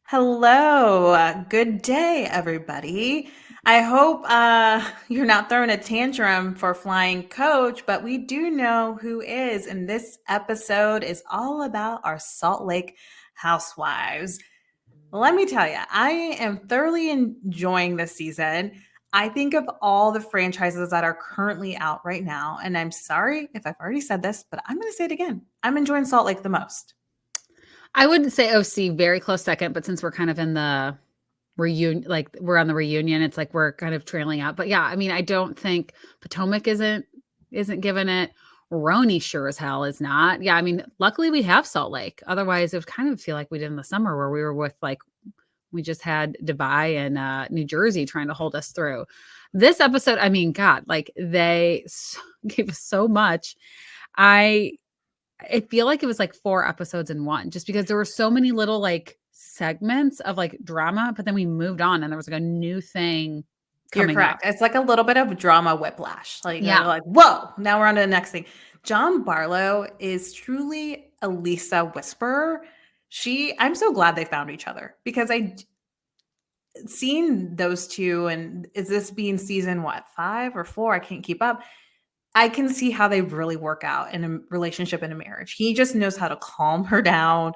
Hello. Good day, everybody. I hope you're not throwing a tantrum for flying coach, but we do know who is. And this episode is all about our Salt Lake housewives. Let me tell you, I am thoroughly enjoying this season. I think of all the franchises that are currently out right now, and I'm sorry if I've already said this, but I'm going to say it again. I'm enjoying Salt Lake the most. I would say OC very close second, but since we're kind of in the reunion, like we're on the reunion, it's like we're kind of trailing out. But yeah, I mean, I don't think Potomac isn't giving it. Roni sure as hell is not. Yeah, I mean, luckily we have Salt Lake. Otherwise, it would kind of feel like we did in the summer where we were with like we just had Dubai and New Jersey trying to hold us through. This episode, I mean, God, like gave us so much. I feel like it was like 4 episodes in one, just because there were so many little like segments of like drama, but then we moved on and there was like a new thing You're coming up. correct. It's like a little bit of drama whiplash. Like you're Yeah. like, whoa, now we're on to the next thing. John Barlow is truly a Lisa whisperer. I'm so glad they found each other because seeing those two, and is this being season what, 5 or 4? I can't keep up. I can see how they really work out in a relationship and a marriage. He just knows how to calm her down.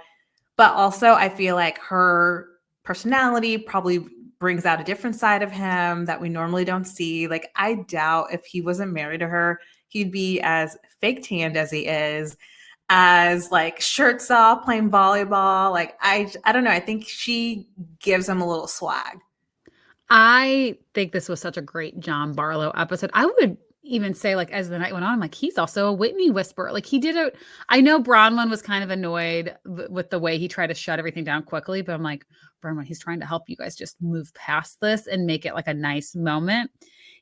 But also, I feel like her personality probably brings out a different side of him that we normally don't see. Like, I doubt if he wasn't married to her, he'd be as fake tanned as he is, as like shirts off playing volleyball. Like, I don't know. I think she gives him a little swag. I think this was such a great John Barlow episode. I would even say, like, as the night went on, I'm like, he's also a Whitney whisperer. Like, he did it. I know Bronwyn was kind of annoyed with the way he tried to shut everything down quickly, but I'm like, Bronwyn, he's trying to help you guys just move past this and make it like a nice moment.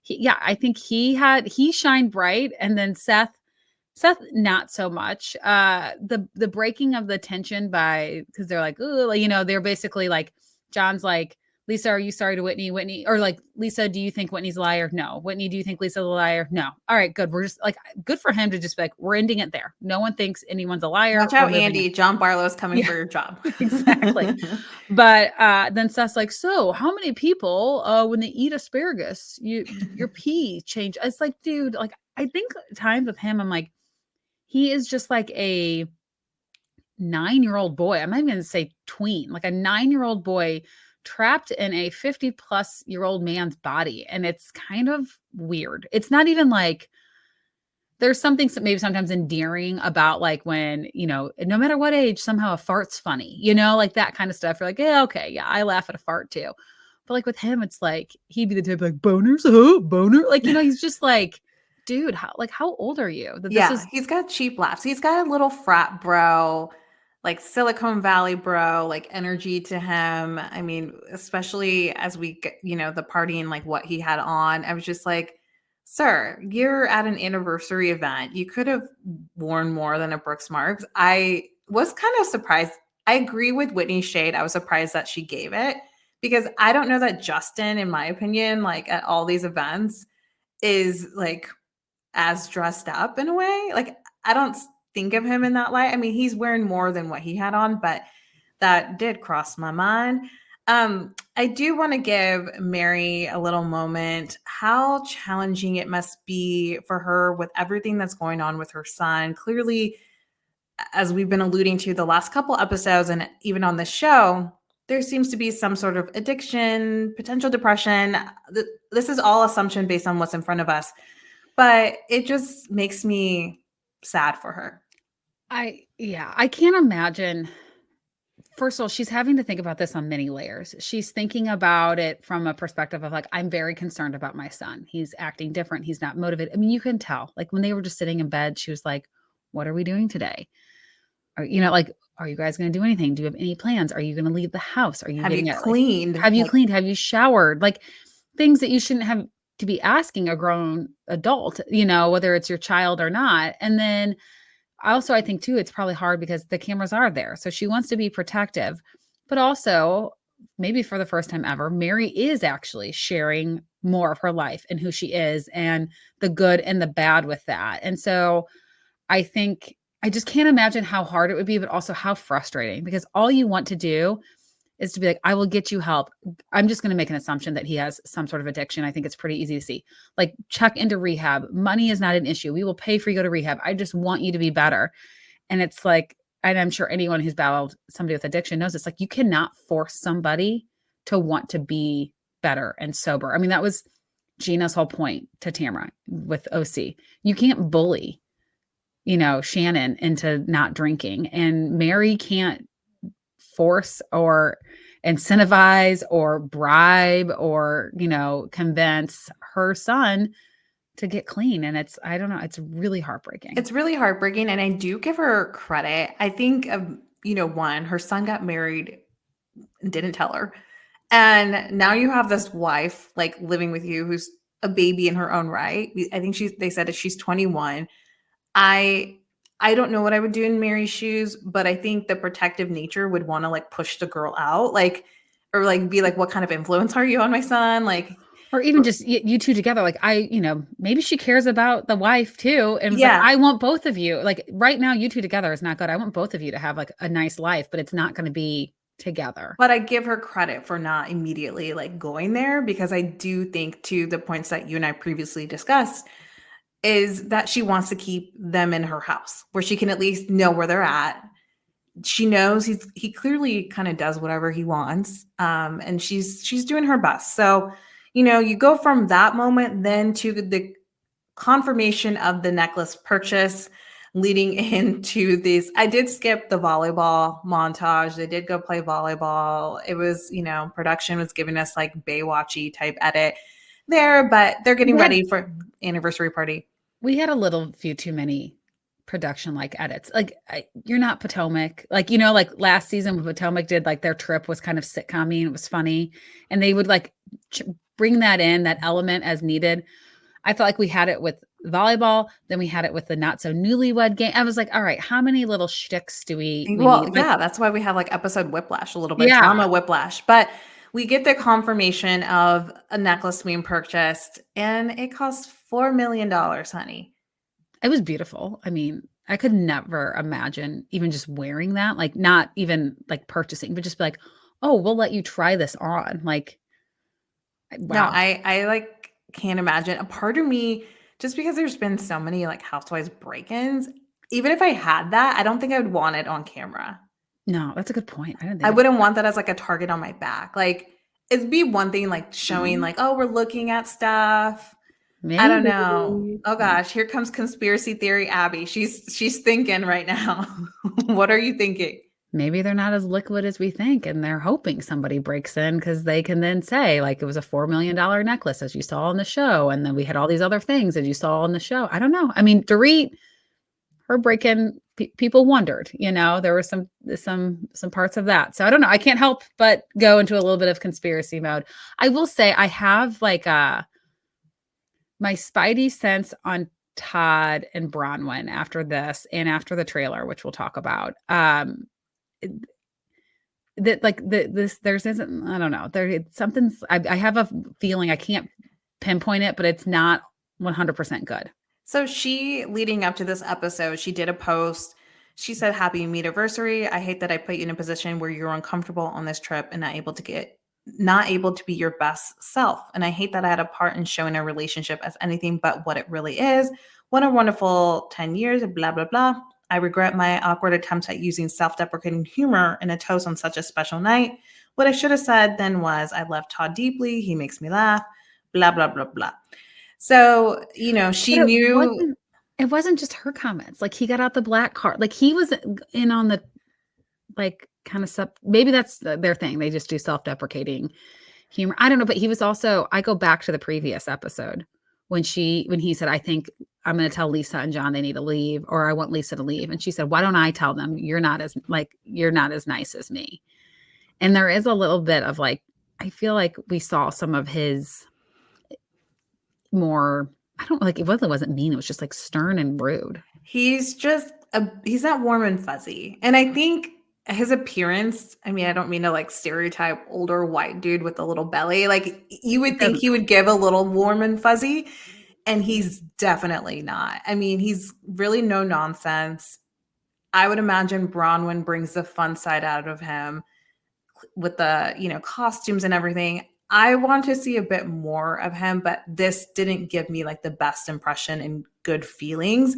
Yeah, I think he shined bright, and then Seth, not so much. The breaking of the tension by because they're like, oh, they're basically like, John's like, Lisa, are you sorry to Whitney? Whitney, or like, Lisa, do you think Whitney's a liar? No. Whitney, do you think Lisa's a liar? No. All right, good. We're just like, good for him to just be like, we're ending it there. No one thinks anyone's a liar. Watch We're out, moving it. Andy. John Barlow's coming Yeah, for your job. exactly. But then Seth's like, so how many people, when they eat asparagus, your pee change? It's like, dude, like, I think times with him, I'm like, he is just like a 9-year-old boy. I'm not even going to say tween, like a 9-year-old boy trapped in a 50-plus-year-old man's body. And it's kind of weird. It's not even like there's something maybe sometimes endearing about like when, no matter what age, somehow a fart's funny, like that kind of stuff. You're like, yeah, okay, yeah, I laugh at a fart too. But like with him, it's like he'd be the type like boners, huh? Boner. Like, he's just like, dude, how old are you? That this Yeah, is he's got cheap laughs. He's got a little frat bro, like Silicon Valley bro, like energy to him. I mean, especially as we get, the party and like what he had on. I was just like, sir, you're at an anniversary event. You could have worn more than a Brooks Marks. I was kind of surprised. I agree with Whitney Shade. I was surprised that she gave it because I don't know that Justin, in my opinion, like at all these events, is like as dressed up in a way. Like, I don't think of him in that light. I mean, he's wearing more than what he had on, but that did cross my mind. I do want to give Mary a little moment. How challenging it must be for her with everything that's going on with her son. Clearly, as we've been alluding to the last couple episodes and even on the show, there seems to be some sort of addiction, potential depression. This is all assumption based on what's in front of us, but it just makes me sad for her. I can't imagine. First of all, she's having to think about this on many layers. She's thinking about it from a perspective of like, I'm very concerned about my son. He's acting different. He's not motivated. I mean, you can tell. Like when they were just sitting in bed, she was like, what are we doing today? Or, like, are you guys going to do anything? Do you have any plans? Are you going to leave the house? Are you Have you getting it? Like, cleaned? have you Like, cleaned? Have you showered? Like things that you shouldn't have to be asking a grown adult, whether it's your child or not. And then I think too, it's probably hard because the cameras are there. So she wants to be protective, but also maybe for the first time ever, Mary is actually sharing more of her life and who she is and the good and the bad with that. And so I think I just can't imagine how hard it would be, but also how frustrating because all you want to do is to be like, I will get you help. I'm just going to make an assumption that he has some sort of addiction. I think it's pretty easy to see. Like, check into rehab. Money is not an issue. We will pay for you to go to rehab. I just want you to be better. And it's like, and I'm sure anyone who's battled somebody with addiction knows it's like, you cannot force somebody to want to be better and sober. I mean, that was Gina's whole point to Tamara with OC. You can't bully, Shannon into not drinking, and Mary can't force or incentivize or bribe or, convince her son to get clean. And I don't know, it's really heartbreaking. It's really heartbreaking. And I do give her credit. I think, one, her son got married and didn't tell her. And now you have this wife like living with you who's a baby in her own right. I think they said that she's 21. I don't know what I would do in Mary's shoes, but I think the protective nature would want to like push the girl out, or like be like, what kind of influence are you on my son? Like, or even just you two together. Like, maybe she cares about the wife too. And was yeah, like, I want both of you. Like, right now, you two together is not good. I want both of you to have like a nice life, but it's not going to be together. But I give her credit for not immediately like going there, because I do think, to the points that you and I previously discussed, is that she wants to keep them in her house where she can at least know where they're at. She knows he clearly kind of does whatever he wants. And she's doing her best. So, you go from that moment then to the confirmation of the necklace purchase, leading into these. I did skip the volleyball montage. They did go play volleyball. It was, production was giving us like Baywatchy type edit there, but they're getting ready for anniversary party. We had a few too many production like edits. Like, you're not Potomac. Like, like last season when Potomac did, like, their trip was kind of sitcom-y and it was funny. And they would like bring that element as needed. I felt like we had it with volleyball. Then we had it with the not so newlywed game. I was like, all right, how many little shticks do we need? Yeah, that's why we have like episode Whiplash, a little bit drama Whiplash. But we get the confirmation of a necklace being purchased, and it costs $4 million, honey. It was beautiful. I mean, I could never imagine even just wearing that, like, not even like purchasing, but just be like, oh, we'll let you try this on. Like, wow. No, I like can't imagine. A part of me, just because there's been so many like Housewives break-ins, even if I had that, I don't think I would want it on camera. No, that's a good point. I wouldn't want that as like a target on my back. Like, it'd be one thing like showing like, oh, we're looking at stuff. Maybe. I don't know. Oh gosh, here comes conspiracy theory Abby. She's thinking right now. What are you thinking? Maybe they're not as liquid as we think, and they're hoping somebody breaks in because they can then say, like, it was a $4 million necklace, as you saw on the show, and then we had all these other things as you saw on the show. I don't know. I mean, Dorit, her break-in, people wondered. There were some parts of that. So I don't know. I can't help but go into a little bit of conspiracy mode. I will say I have like my spidey sense on Todd and Bronwyn after this and after the trailer, which we'll talk about. That like there's isn't, I don't know, something's, I have a feeling, I can't pinpoint it, but it's not 100% good. So she, leading up to this episode, she did a post. She said, happy meetiversary. I hate that I put you in a position where you're uncomfortable on this trip and not able to be your best self. And I hate that I had a part in showing a relationship as anything but what it really is. What a wonderful 10 years, blah, blah, blah. I regret my awkward attempts at using self-deprecating humor in a toast on such a special night. What I should have said then was, I love Todd deeply. He makes me laugh, blah, blah, blah, blah. So, she knew. It wasn't just her comments. Like, he got out the black card. Like, he was in on the, like, kind of stuff. Maybe that's their thing. They just do self-deprecating humor. I don't know. But he was also, I go back to the previous episode when he said, I think I'm going to tell Lisa and John they need to leave, or I want Lisa to leave. And she said, why don't I tell them you're not as nice as me? And there is a little bit of like, I feel like we saw some of his more, I don't like, it wasn't mean. It was just like stern and rude. He's not warm and fuzzy. And I think his appearance, I mean, I don't mean to like stereotype older white dude with a little belly. Like, you would think he would give a little warm and fuzzy, and he's definitely not. I mean, he's really no nonsense. I would imagine Bronwyn brings the fun side out of him. with the, costumes and everything. I want to see a bit more of him, but this didn't give me like the best impression and good feelings.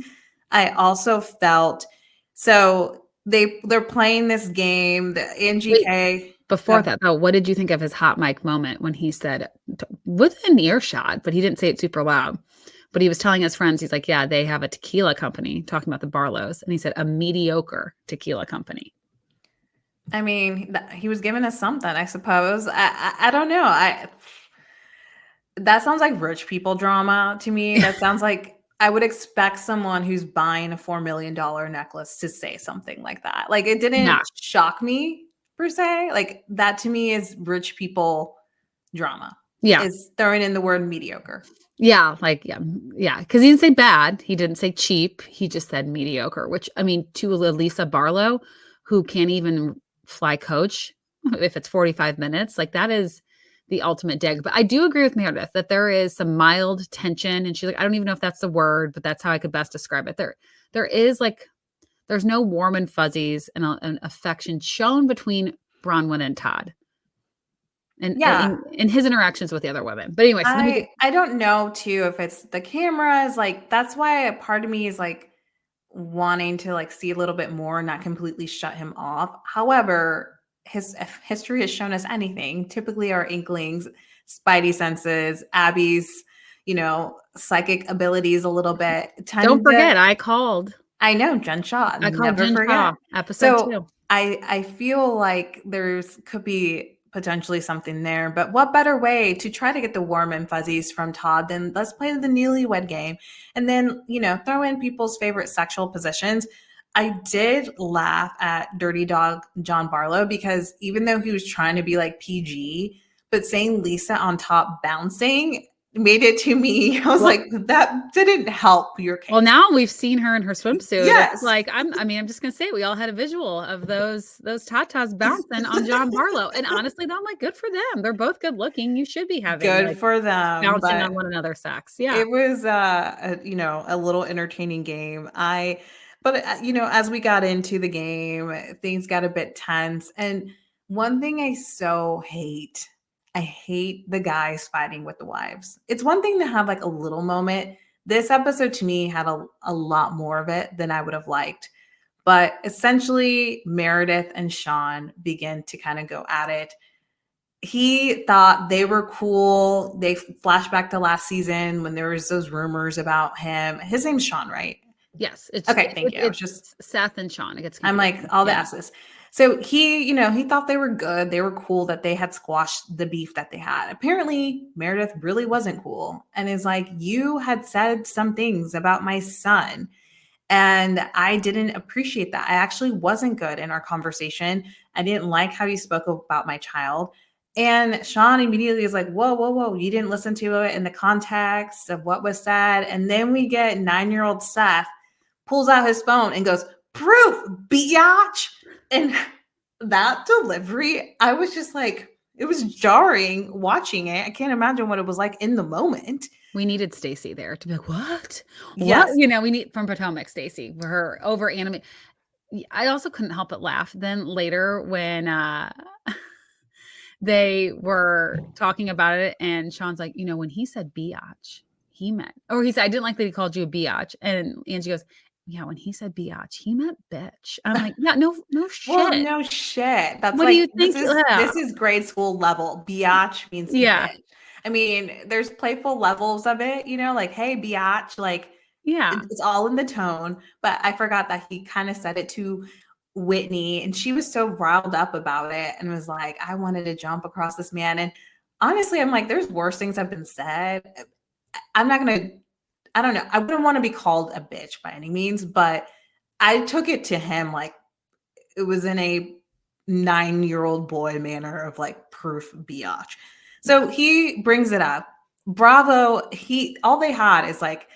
I also felt so they're playing this game, the Wait, NGK. before that though, what did you think of his hot mic moment when he said within earshot, but he didn't say it super loud. But he was telling his friends, he's like, yeah, they have a tequila company, talking about the Barlows. And he said, a mediocre tequila company. I mean, he was giving us something, I suppose. I don't know. That sounds like rich people drama to me. That sounds like I would expect someone who's buying a $4 million necklace to say something like that. Like, it didn't Yeah. shock me per se. Like, that to me is rich people drama. Yeah. Is throwing in the word mediocre. Yeah. Like, yeah. Because he didn't say bad. He didn't say cheap. He just said mediocre, which, I mean, to Lisa Barlow, who can't even fly coach if it's 45 minutes, like that is the ultimate dig. But I do agree with Meredith that there is some mild tension. And she's like, I don't even know if that's the word, but that's how I could best describe it. There is like, there's no warm and fuzzies and an affection shown between Bronwyn and Todd. And Yeah. in his interactions with the other women. But anyway, so let me get. I don't know too if it's the cameras. Like, that's why a part of me is like wanting to like see a little bit more, not completely shut him off. However, his history has shown us anything. Typically, our inklings, spidey senses, Abby's, psychic abilities a little bit. Don't forget, I called. I know, Jen Shaw. I called Never Jen forget. Shaw, episode 2. So I feel like could be potentially something there, but what better way to try to get the warm and fuzzies from Todd than let's play the newlywed game and then, throw in people's favorite sexual positions. I did laugh at Dirty Dog John Barlow because even though he was trying to be like PG, but saying Lisa on top bouncing made it to me. I was like, that didn't help your case. Well, now we've seen her in her swimsuit. Yes. It's like, I'm just going to say, we all had a visual of those tatas bouncing on John Barlow. And honestly, though, I'm like, good for them. They're both good looking. You should be having good for them bouncing on one another's sex. Yeah. It was, a little entertaining game. But as we got into the game, things got a bit tense. And one thing I hate the guys fighting with the wives. It's one thing to have like a little moment. This episode to me had a lot more of it than I would have liked. But essentially, Meredith and Sean begin to kind of go at it. He thought they were cool. They flash back to last season when there was those rumors about him. His name's Sean, right? Yes. Okay, thank you. It's just Seth and Sean. It gets confusing. I'm like all the S's. So he thought they were good. They were cool that they had squashed the beef that they had. Apparently, Meredith really wasn't cool and is like, you had said some things about my son. And I didn't appreciate that. I actually wasn't good in our conversation. I didn't like how you spoke about my child. And Sean immediately is like, whoa, whoa, whoa. You didn't listen to it in the context of what was said. And then we get 9-year-old Seth pulls out his phone and goes, proof, biatch. And that delivery, I was just like, it was jarring watching it. I can't imagine what it was like in the moment. We needed Stacy there to be like, what? Yes. What? We need from Potomac, Stacy, for her over animate. I also couldn't help but laugh. Then later when they were talking about it and Sean's like, when he said biatch, he meant, or he said, I didn't like that he called you a biatch. And Angie goes, yeah, when he said biatch, he meant bitch. I'm like, yeah, no shit. Well, no shit. That's what like, do you think? This is grade school level. Biatch means bitch. I mean, there's playful levels of it, like, hey, biatch, like, yeah, it's all in the tone. But I forgot that he kind of said it to Whitney, and she was so riled up about it and was like, I wanted to jump across this man. And honestly, I'm like, there's worse things have been said. I'm not going to, I don't know. I wouldn't want to be called a bitch by any means, but I took it to him like it was in a 9-year-old boy manner of like proof biatch. So he brings it up. Bravo, all they had is like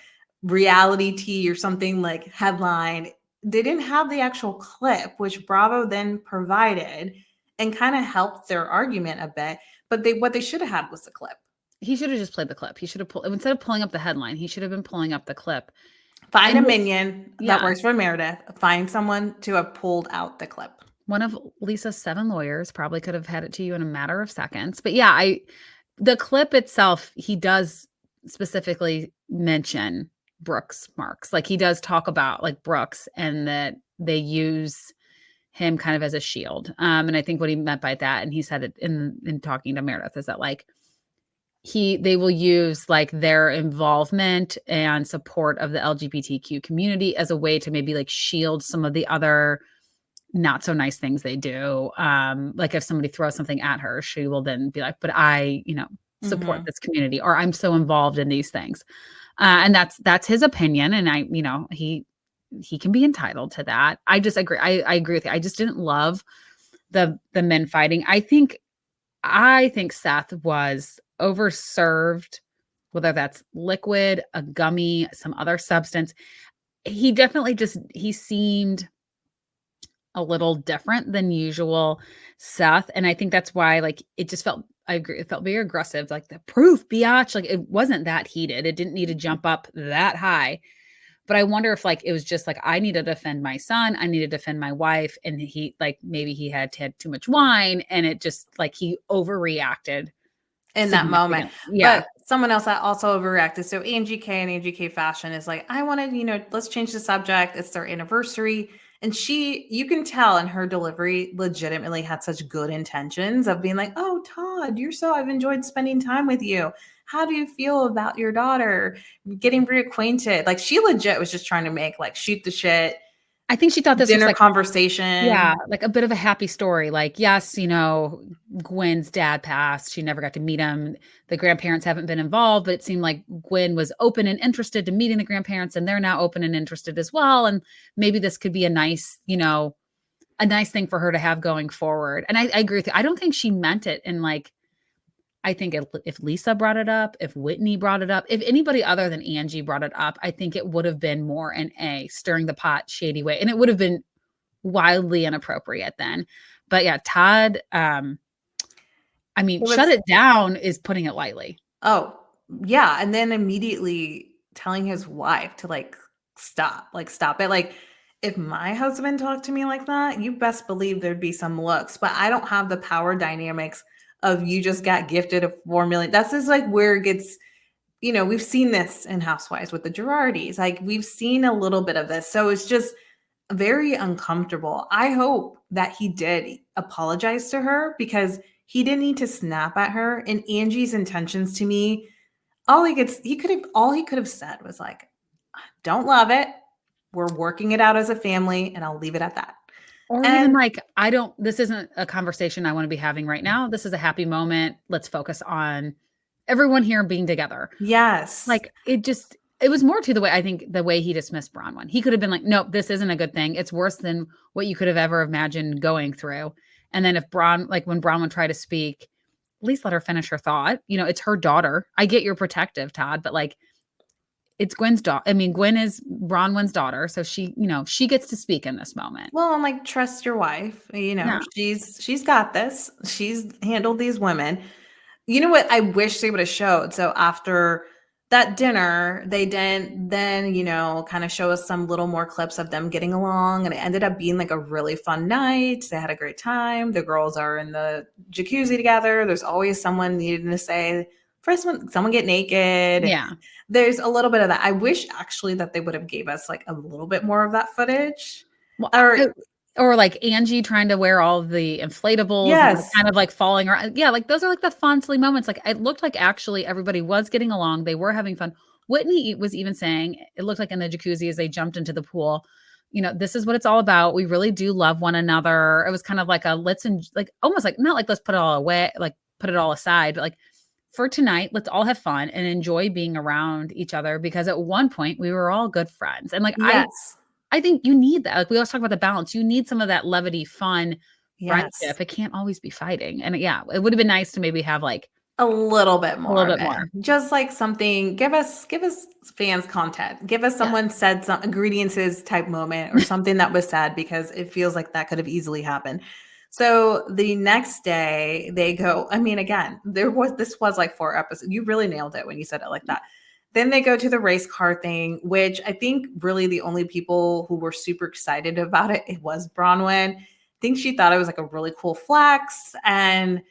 reality tea or something like headline. They didn't have the actual clip, which Bravo then provided and kind of helped their argument a bit. But what they should have had was the clip. He should have just played the clip. He should have instead of pulling up the headline, he should have been pulling up the clip. Find a minion that works for Meredith. Find someone to have pulled out the clip. one of Lisa's 7 lawyers probably could have had it to you in a matter of seconds. But yeah, the clip itself, he does specifically mention Brooks Marks. Like he does talk about like Brooks and that they use him kind of as a shield. And I think what he meant by that, and he said it in talking to Meredith, is that like they will use like their involvement and support of the LGBTQ community as a way to maybe like shield some of the other not so nice things they do. Like if somebody throws something at her, she will then be like, but I, support this community, or I'm so involved in these things. And that's his opinion. And he can be entitled to that. I just agree. I agree with you. I just didn't love the men fighting. I think Seth was overserved, whether that's liquid, a gummy, some other substance. He definitely he seemed a little different than usual Seth. And I think that's why, like, it just felt, I agree, it felt very aggressive, like the proof, biatch. Like, it wasn't that heated. It didn't need to jump up that high. But I wonder if like it was just like, I need to defend my son, I need to defend my wife, and he like maybe he had too much wine, and it just like he overreacted in that moment. Yeah. But someone else that also overreacted. So Angie K and Angie K Fashion is like, I wanted, let's change the subject. It's their anniversary. And you can tell in her delivery, legitimately had such good intentions of being like, oh, Todd, I've enjoyed spending time with you. How do you feel about your daughter? Getting reacquainted. Like she legit was just trying to make like shoot the shit. I think she thought this dinner was like conversation. Yeah, like a bit of a happy story. Like, yes, Gwen's dad passed. She never got to meet him. The grandparents haven't been involved, but it seemed like Gwen was open and interested to meeting the grandparents, and they're now open and interested as well. And maybe this could be a nice thing for her to have going forward. And I agree with you. I don't think she meant it in like, I think if Lisa brought it up, if Whitney brought it up, if anybody other than Angie brought it up, I think it would have been more in a stirring the pot, shady way. And it would have been wildly inappropriate then. But yeah, Todd, shut it down is putting it lightly. Oh, yeah. And then immediately telling his wife to stop it. Like, if my husband talked to me like that, you best believe there'd be some looks, but I don't have the power dynamics of you just got gifted a $4 million. That's just like where it gets, we've seen this in Housewives with the Girardis. Like we've seen a little bit of this. So it's just very uncomfortable. I hope that he did apologize to her because he didn't need to snap at her. And Angie's intentions to me, all he could have said was like, don't love it. We're working it out as a family, and I'll leave it at that. Or even like, this isn't a conversation I want to be having right now. This is a happy moment. Let's focus on everyone here being together. Yes. Like it was more to the way he dismissed Bronwyn. He could have been like, nope, this isn't a good thing. It's worse than what you could have ever imagined going through. And then when Bronwyn tried to speak, at least let her finish her thought. It's her daughter. I get you're protective, Todd, but like, it's Gwen's daughter. I mean, Gwen is Bronwyn's daughter. So she gets to speak in this moment. Well, and like, trust your wife. Yeah. She's got this. She's handled these women. You know what I wish they would have showed? So after that dinner, they didn't then, kind of show us some little more clips of them getting along. And it ended up being like a really fun night. They had a great time. The girls are in the jacuzzi together. There's always someone needing to say, first one, someone get naked. Yeah. There's a little bit of that. I wish actually that they would have gave us like a little bit more of that footage. Well, or like Angie trying to wear all the inflatables, yes, and kind of like falling around. Yeah, like those are like the fun, silly moments. Like it looked like actually everybody was getting along. They were having fun. Whitney was even saying it looked like in the jacuzzi as they jumped into the pool, this is what it's all about. We really do love one another. It was kind of like almost like not like let's put it all away, like put it all aside, but like for tonight, let's all have fun and enjoy being around each other because at one point we were all good friends. And like, yes. I think you need that. Like we always talk about the balance. You need some of that levity, fun friendship. Yes. It can't always be fighting. And yeah, it would have been nice to maybe have like a little bit more. Just like something, give us fans content. Give us someone said some ingredients type moment or something that was said because it feels like that could have easily happened. So the next day they go, I mean, again, this was like 4 episodes. You really nailed it when you said it like that. Then they go to the race car thing, which I think really the only people who were super excited about it was Bronwyn. think she thought it was like a really cool flex. And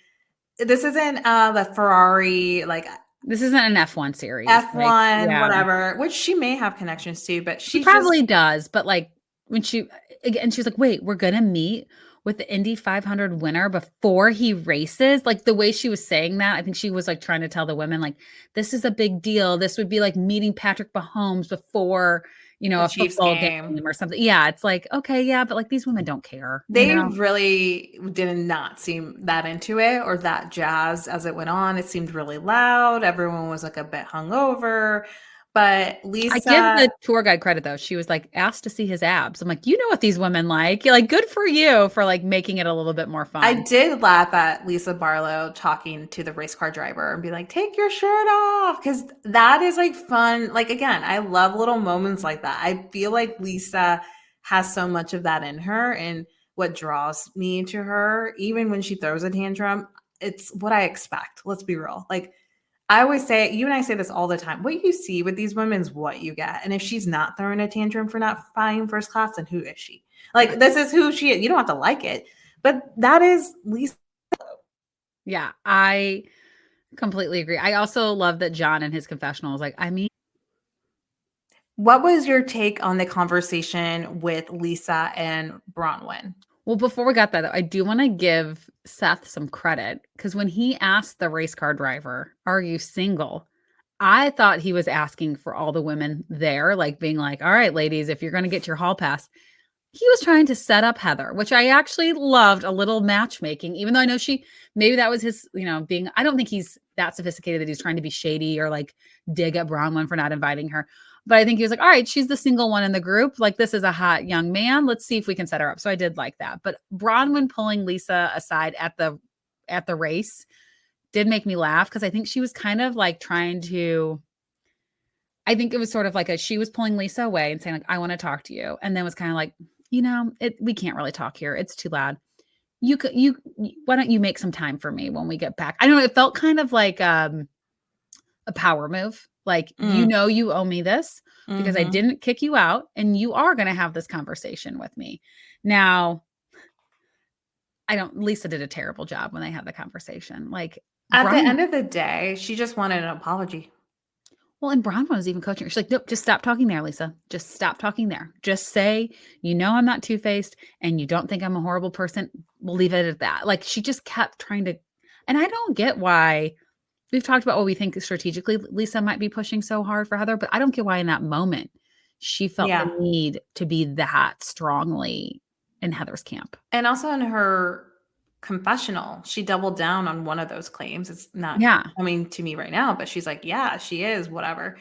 this isn't the Ferrari, like This isn't an F1 series. Like, F1, yeah. whatever, which she may have connections to, but She she's probably just, does, but like when she again, she was like, "Wait, we're gonna meet with the Indy 500 winner before he races." Like the way she was saying that, I think she was like trying to tell the women, like, "This is a big deal. This would be like meeting Patrick Mahomes before, the a Chiefs football game game. or something." Yeah, it's like, okay, yeah, but like these women don't care, They really did not seem that into it or that jazzed as it went on. It seemed really loud. Everyone was like a bit hungover. But I give Lisa, the tour guide credit though. She was like asked to see his abs. I'm like, you know what these women like. You're like, good for you for like making it a little bit more I fun. did laugh at Lisa Barlow talking to the race car driver and be like, take your shirt off. Cause that is like fun. Like, again, I love little moments like that. I feel like Lisa has so much of that in her. And what draws me to her, even when she throws a tantrum, it's what I expect. Let's be real. Like, I always say, you and I say this all the time. What you see with these women is what you get. And if she's not throwing a tantrum for not flying first class, then who is she? Like, this is who she is. You don't have to like it, but that is Lisa. Yeah, I completely agree. I also love that John in his confessional was like, I mean, What was your take on the conversation with Lisa and Bronwyn? well, before we got that, though, I do want to give Seth some credit because when he asked the race car driver, "Are you single?" I thought he was asking for all the women there, like being like, "All right, ladies, if you're going to get your hall pass." He was trying to set up Heather, which I actually loved, a little matchmaking, even though I know maybe that was his, being, I don't think he's that sophisticated that he's trying to be shady or like dig at Bronwyn for not inviting her. But I think he was like, all right, she's the single one in the group. Like, this is a hot young man. Let's see if we can set her up. So I did like that. But Bronwyn pulling Lisa aside at the race did make me laugh because I think she was kind of like trying to, I think it was sort of like she was pulling Lisa away and saying, like, I want to talk to you. And then was kind of like, we can't really talk here. It's too loud. Why don't you make some time for me when we get back? I don't know. It felt kind of like a power move. Like, you owe me this because I didn't kick you out and you are going to have this conversation with me. Now, Lisa did a terrible job when they had the conversation. Like, At the end of the day, she just wanted an apology. well, and Bronwyn was even coaching her. She's like, nope, just stop talking there, Lisa. Just stop talking there. Just say, I'm not two-faced and you don't think I'm a horrible person. We'll leave it at that. Like, she just kept trying to, and I don't get why we've talked about what we think strategically Lisa might be pushing so hard for Heather, but I don't get why in that moment she felt the need to be that strongly in Heather's camp. And also in her confessional, she doubled down on one of those claims. It's not coming to me right now, but she's like, yeah, she is, whatever.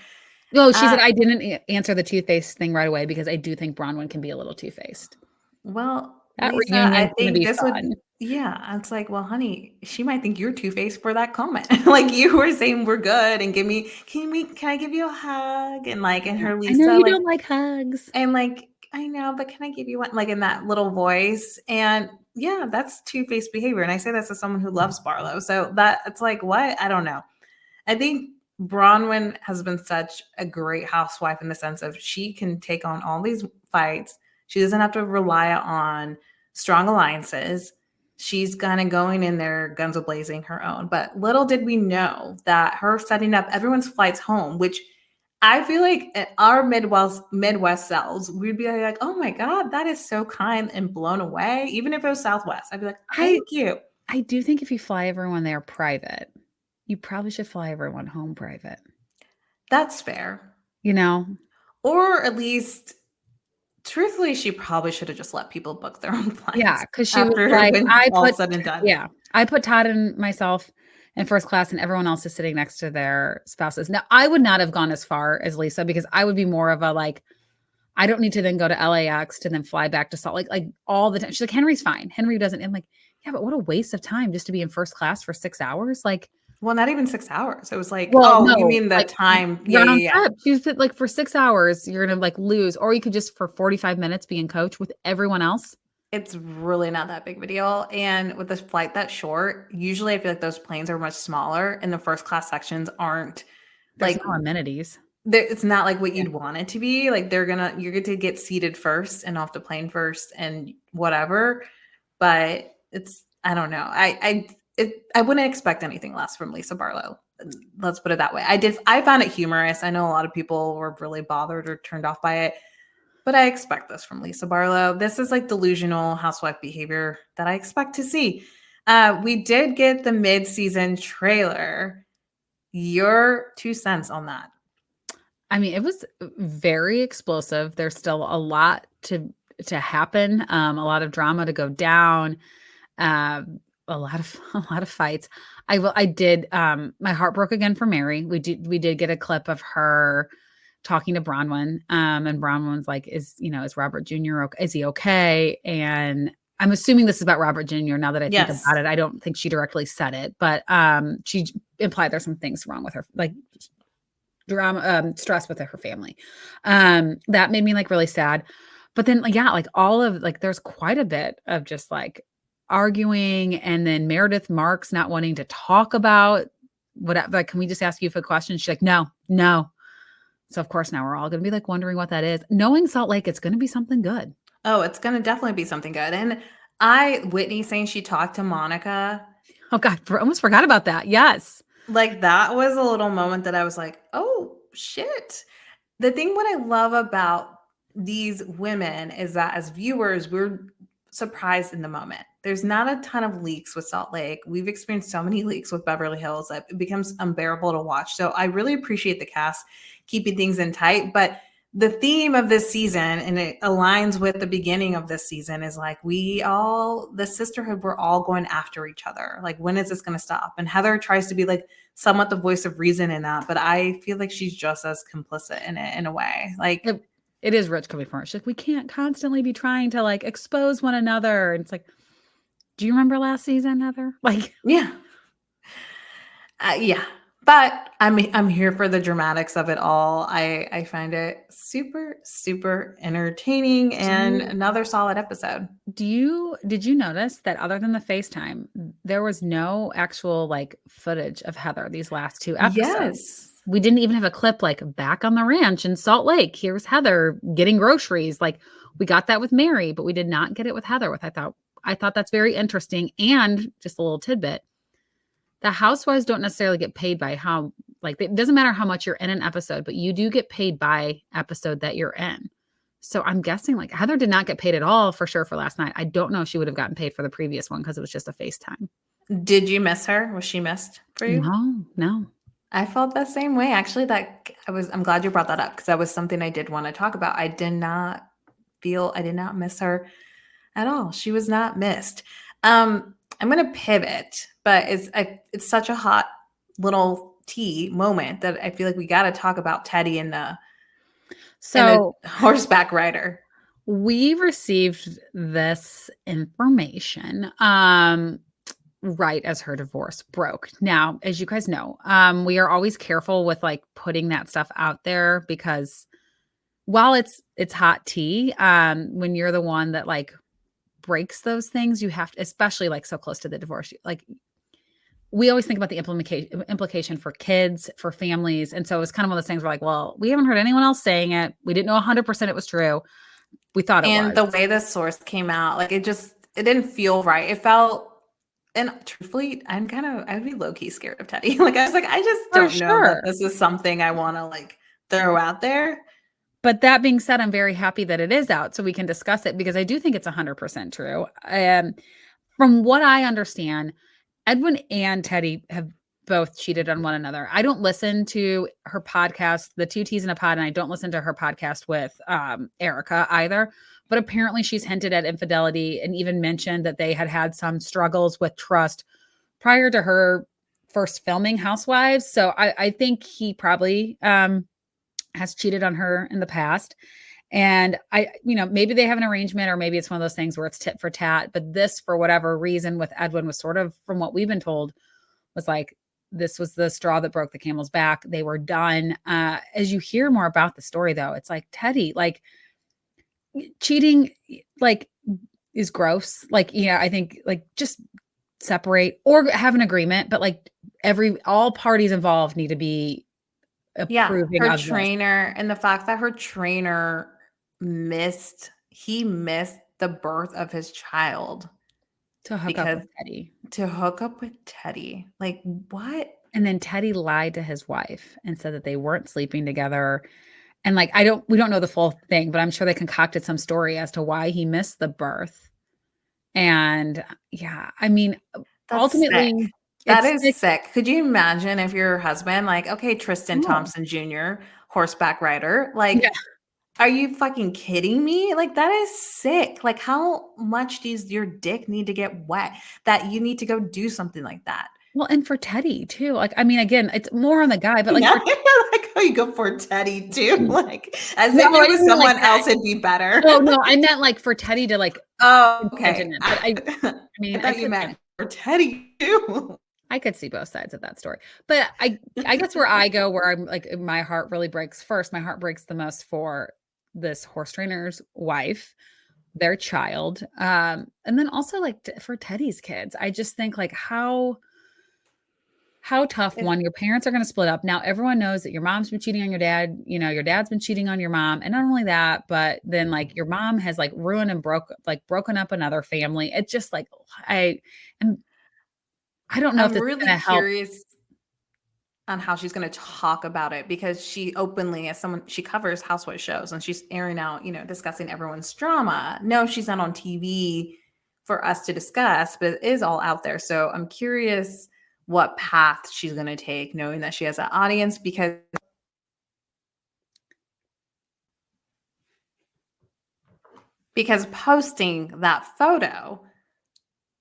No, she said, I didn't answer the two-faced thing right away because I do think Bronwyn can be a little two-faced. Well, That Lisa, reunion's I gonna think be this fun. would, yeah, it's like, well, honey, she might think you're two-faced for that comment. Like, you were saying we're good and can I give you a hug? And like, and her I know Lisa, you like, don't like hugs. and like, I know, but can I give you one? Like, in that little voice. And yeah, that's two-faced behavior. And I say this as someone who loves Barlow. So that it's like, what? I don't know. I think Bronwyn has been such a great housewife in the sense of she can take on all these fights. She doesn't have to rely on strong alliances. She's kind of going in there guns a-blazing her own. But little did we know that her setting up everyone's flights home, which I feel like at our Midwest selves, we'd be like, oh my God, that is so kind and blown away. Even if it was Southwest, I'd be like, thank you. I do think if you fly everyone there private, you probably should fly everyone home private. That's fair. Or at least, truthfully, she probably should have just let people book their own flights. Yeah, because she was after like, when all said and done. Yeah, I put Todd and myself in first class and everyone else is sitting next to their spouses. Now, I would not have gone as far as Lisa because I would be more of a like, I don't need to then go to LAX to then fly back to Salt Lake like all the time. She's like, Henry's fine. Henry doesn't. I'm like, yeah, but what a waste of time just to be in first class for 6 hours. Like, well, not even 6 hours. It was like, well, no, you mean the like time? round Yeah. trip. She was like for 6 hours, you're gonna like lose, or you could just for 45 minutes be in coach with everyone else. It's really not that big of a deal. And with this flight that short, usually I feel like those planes are much smaller and the first class sections aren't There's like no amenities. it's not like what you'd want it to be. Like you're going to get seated first and off the plane first and whatever. but I don't know. I wouldn't expect anything less from Lisa Barlow. Let's put it that way. I found it humorous. I know a lot of people were really bothered or turned off by it, but I expect this from Lisa Barlow. This is like delusional housewife behavior that I expect to see. We did get the mid-season trailer. Your 2 cents on that? I mean, it was very explosive. There's still a lot to happen, a lot of drama to go down, a lot of a lot of fights. I did my heart broke again for Mary. We did get a clip of her talking to Bronwyn, and Bronwyn's like, is Robert Jr. okay? Is he okay? And I'm assuming this is about Robert Jr. Now that I think Yes. about it, I don't think she directly said it, but she implied there's some things wrong with her, like drama, stress with her family. That made me like really sad. But then, like, yeah, like all of like, there's quite a bit of just like arguing, and then Meredith Marks not wanting to talk about whatever. Like, can we just ask you for a question? She's like, no, no. So of course now we're all going to be like wondering what that is. Knowing Salt Lake, it's going to be something good. Oh, it's going to definitely be something good. And Whitney saying she talked to Monica. Oh God, almost forgot about that. Yes. Like that was a little moment that I was like, oh shit. The thing what I love about these women is that as viewers, we're surprised in the moment. There's not a ton of leaks with Salt Lake. We've experienced so many leaks with Beverly Hills that it becomes unbearable to watch. So I really appreciate the cast keeping things in tight. But the theme of this season, and it aligns with the beginning of this season, is like the sisterhood, we're all going after each other. Like, when is this going to stop? And Heather tries to be like somewhat the voice of reason in that, but I feel like she's just as complicit in it in a way. Like, it is rich coming from her. She's like, we can't constantly be trying to like expose one another. And it's like, do you remember last season, Heather? Like, yeah. Yeah. But I'm here for the dramatics of it all. I find it super, super entertaining and another solid episode. Did you notice that other than the FaceTime, there was no actual like footage of Heather these last 2 episodes? Yes. We didn't even have a clip like back on the ranch in Salt Lake. Here's Heather getting groceries. Like, we got that with Mary, but we did not get it with Heather. I thought that's very interesting. And just a little tidbit. The housewives don't necessarily get paid by how, like, it doesn't matter how much you're in an episode, but you do get paid by episode that you're in. So I'm guessing like Heather did not get paid at all for sure for last night. I don't know if she would have gotten paid for the previous one because it was just a FaceTime. Did you miss her? Was she missed for you? No. I felt the same way. Actually, I'm glad you brought that up because that was something I did want to talk about. I did not miss her at all. She was not missed. I'm going to pivot, but it's such a hot little tea moment that I feel like we got to talk about Teddi and the horseback rider. We received this information right as her divorce broke. Now, as you guys know, we are always careful with like putting that stuff out there because while it's hot tea, when you're the one that like breaks those things, you have to, especially like so close to the divorce, like we always think about the implication for kids, for families. And so it was kind of one of those things where like, well, we haven't heard anyone else saying it. We didn't know 100% it was true. We thought it was. And the way the source came out, like it didn't feel right. It felt, and truthfully, I would be low-key scared of Teddi. Like I was like, I just don't know that this is something I want to like throw out there. But that being said, I'm very happy that it is out so we can discuss it because I do think it's 100% true. From what I understand, Edwin and Teddi have both cheated on one another. I don't listen to her podcast, The Two T's in a Pod, and I don't listen to her podcast with Erica either. But apparently she's hinted at infidelity and even mentioned that they had some struggles with trust prior to her first filming Housewives. So I think he probably has cheated on her in the past. And maybe they have an arrangement or maybe it's one of those things where it's tit for tat. But this, for whatever reason with Edwin was sort of, from what we've been told, was like, this was the straw that broke the camel's back. They were done. As you hear more about the story, though, it's like Teddi, like cheating, like is gross. Like, I think like just separate or have an agreement, but like all parties involved need to be approving her of trainer this. and the fact that her trainer missed the birth of his child. To hook up because with Teddi. to hook up with Teddi. Like, what? And then Teddi lied to his wife and said that they weren't sleeping together. And like, we don't know the full thing, but I'm sure they concocted some story as to why he missed the birth. And yeah, I mean, That's sick. ultimately, That it's is sick. sick. Could you imagine if your husband, like, okay, Tristan No. Thompson Jr., horseback rider, Yeah. like, are you fucking kidding me? Like, that is sick. Like, how much does your dick need to get wet that you need to go do something like that? Well, and for Teddi too. Like, I mean, again, it's more on the guy, but like Now for you're like, oh, you go for Teddy too, like as no, if I it didn't was mean like someone that. else, it'd be better. Oh no, I meant like for Teddi to like Oh, imagine okay. it. But I I mean, thought you meant for Teddy too. I could see both sides of that story. But I guess where I go, where I'm like, my heart really breaks first. My heart breaks the most for this horse trainer's wife, their child, and then also like for Teddy's kids. I just think like how tough It one, your parents are going to split up. Now everyone knows that your mom's been cheating on your dad, you know, your dad's been cheating on your mom. And not only that, but then like your mom has like ruined and broken up another family. It's just like am I don't know if I'm this is really going to help. curious on how she's going to talk about it because she openly, as someone, she covers housewife shows and she's airing out, discussing everyone's drama. No, she's not on TV for us to discuss, but it is all out there. So I'm curious what path she's going to take, knowing that she has an audience because posting that photo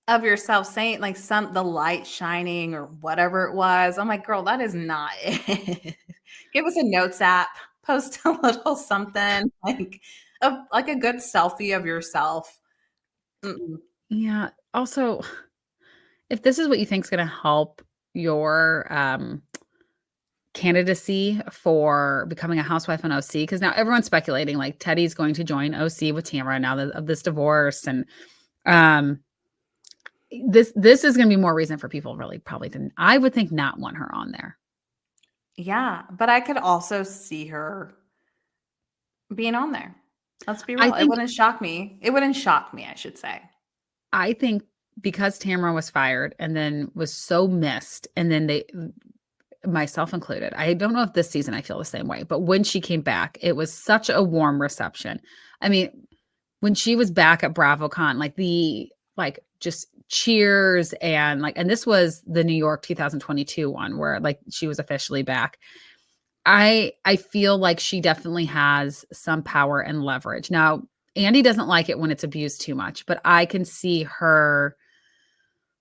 of yourself saying like the light shining or whatever it was. I'm like, girl, that is not it. Give us a notes app, post a little something like a good selfie of yourself. Mm-mm. Yeah. Also, if this is what you think is going to help your candidacy for becoming a housewife on OC, because now everyone's speculating like Teddy's going to join OC with Tamara now of this divorce, and um, this is going to be more reason for people really probably didn't. I would think not want her on there. Yeah, but I could also see her being on there. Let's be I real. It think wouldn't shock me. It wouldn't shock me, I should say. I think because Tamara was fired and then was so missed, and then they myself included. I don't know if this season I feel the same way, but when she came back, it was such a warm reception. I mean, when she was back at BravoCon, like just cheers and this was the New York 2022 one where like she was officially back. I feel like she definitely has some power and leverage. Now, Andy doesn't like it when it's abused too much, but I can see her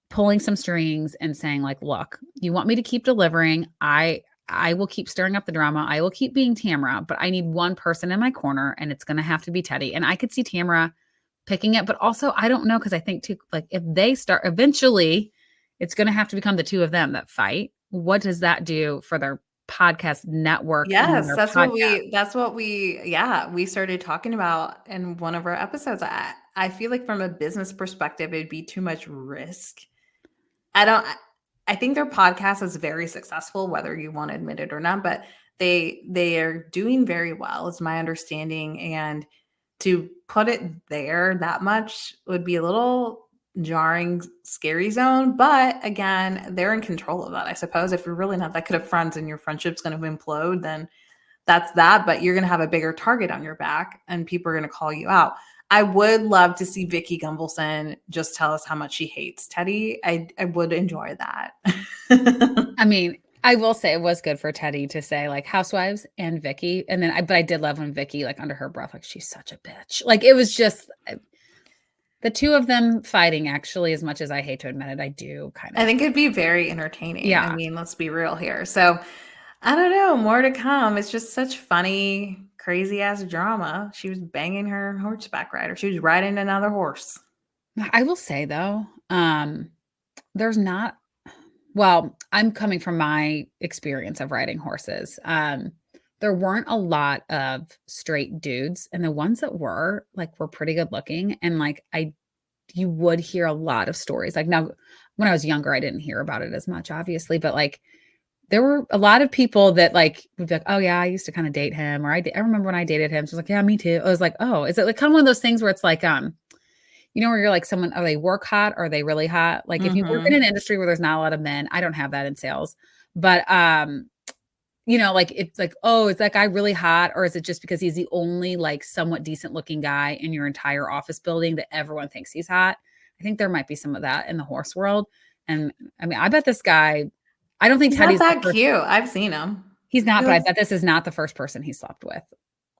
pulling some strings and saying like, look, you want me to keep delivering. I will keep stirring up the drama. I will keep being Tamara, but I need one person in my corner and it's going to have to be Teddi. And I could see Tamara picking it, but also I don't know. Cause I think too, like if they start eventually it's going to have to become the two of them that fight. What does that do for their podcast network and Yes, their podcast? we started talking about in one of our episodes. I feel like from a business perspective, it'd be too much risk. I don't I think their podcast is very successful, whether you want to admit it or not, but they are doing very well, is my understanding. And to put it there that much would be a little jarring, scary zone. But again, they're in control of that. I suppose if you're really not that good of friends and your friendship's going to implode, then that's that. But you're going to have a bigger target on your back and people are going to call you out. I would love to see Vicky Gumbelson just tell us how much she hates Teddi. I would enjoy that. I mean, I will say it was good for Teddi to say like housewives and Vicky. And then but I did love when Vicky, like under her breath, like she's such a bitch. Like it was just the two of them fighting, actually, as much as I hate to admit it, I do kind of. I think it'd be very entertaining. I Yeah. mean, let's be real here. So I don't know, more to come. It's just such funny, crazy ass drama. She was banging her horseback rider. She was riding another horse. I will say though, there's not, well, I'm coming from my experience of riding horses. There weren't a lot of straight dudes, and the ones that were pretty good looking. And like you would hear a lot of stories. Like now, when I was younger, I didn't hear about it as much, obviously, but like there were a lot of people that like would be like, oh yeah, I used to kind of date him, or I remember when I dated him. So I was like, yeah, me too. I was like, oh, is it like kind of one of those things where it's like, you know, where you're like someone, are they work hot or are they really hot? Like if you work in Mhm. an industry where there's not a lot of men, I don't have that in sales, but you know, like it's like, oh, is that guy really hot? Or is it just because he's the only like somewhat decent looking guy in your entire office building that everyone thinks he's hot? I think there might be some of that in the horse world. And I mean, I bet this guy, I don't think He's not Teddy's the that first, cute. I've seen him. he's not, He but I looks bet this is not the first person he slept with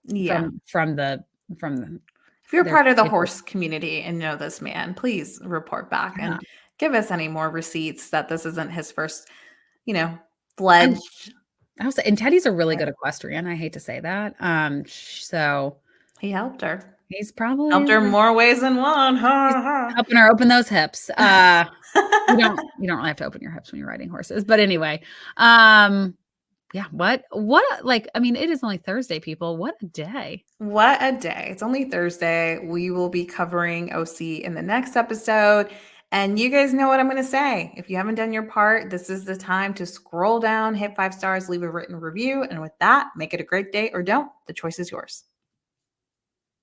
yeah. from If you're their part of the papers. horse community and know this man, please report back Yeah. and give us any more receipts that this isn't his first, you know, And fledged. also, and Teddy's a really good equestrian. I hate to say that. So He helped her. he's probably Helped her more ways than one. he's Ha helping her open those hips. ha. You don't really have to open your hips when you're riding horses. But anyway, um, yeah, what like I mean, it is only Thursday, people. What a day. What a day. It's only Thursday. We will be covering OC in the next episode. And you guys know what I'm going to say. If you haven't done your part, this is the time to scroll down, hit 5 stars, leave a written review. And with that, make it a great day or don't. The choice is yours.